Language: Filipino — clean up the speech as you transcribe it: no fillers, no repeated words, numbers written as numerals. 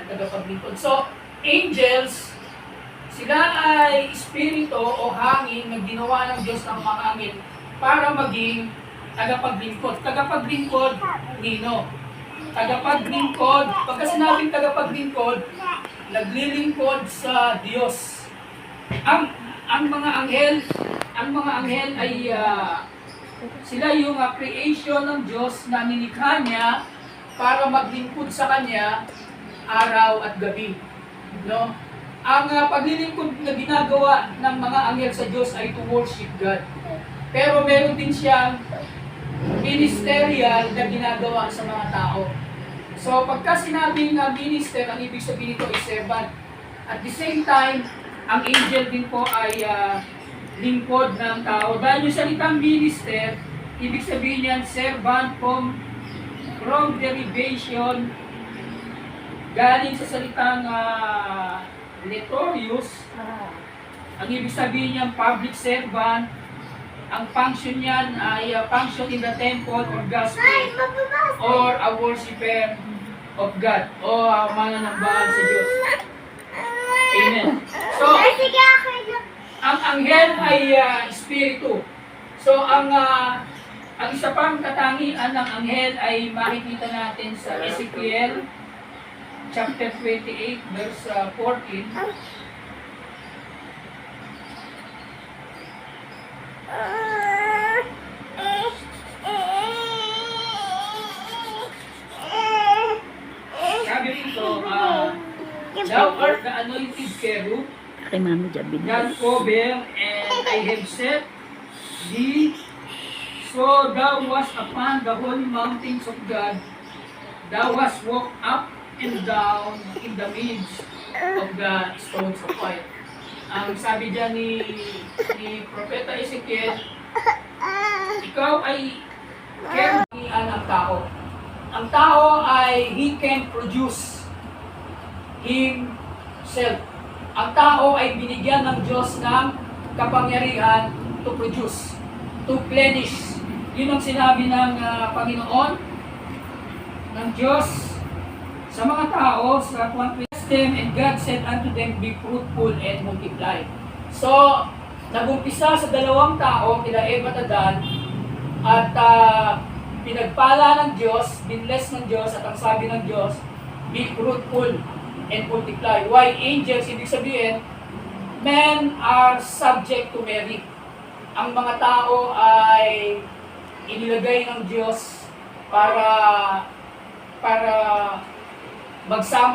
at tagapaglingkod. So, angels, sila ay espiritu o hangin na ginawa ng Diyos ng mga angel para maging tagapaglingkod. Tagapaglingkod, nino? Tagapaglingkod, pagka sinabing tagapaglingkod, naglilingkod sa Diyos. Ang mga anghel ay sila yung creation ng Diyos na nilikha niya para maglingkod sa Kanya araw at gabi. No? Ang paglilingkod na ginagawa ng mga anghel sa Diyos ay to worship God. Pero meron din siyang ministerial na ginagawa sa mga tao. So pagka sinabing minister, ang ibig sabihin nito ay servant. At the same time, ang angel din po ay lingkod ng tao. Dahil yung salitang minister, ibig sabihin yan, servant from derivation, galing sa salitang notorious. Ang ibig sabihin niyan, public servant. Ang function niyan ay function in the temple or gospel or a worshipper of God o mananambahan sa Diyos. Amen. So, ang anghel ay espiritu. So, ang isa pang katangian ng anghel ay makikita natin sa Ezekiel chapter 28 verse 14. Sabi rito, thou art the anointed cherub, Kay Mami Jabin. God cover, and I have set thee, so thou wast upon the holy mountains of God, thou hast walked up and down in the midst of the stones of fire. Ang sabi dyan ni Propeta Ezekiel, ikaw ay karugian ng tao. Ang tao ay he can produce himself. Ang tao ay binigyan ng Diyos ng kapangyarihan to produce, to plenish. Yun ang sinabi ng Panginoon, ng Diyos sa mga tao, sa them, and God said unto them, be fruitful and multiply. So, nag-umpisa sa dalawang tao, kila Eva at Adan, at pinagpala ng Diyos, binless ng Diyos, at ang sabi ng Diyos, be fruitful and multiply. Why angels? Ibig sabihin, men are subject to marry. Ang mga tao ay inilagay ng Diyos para magsama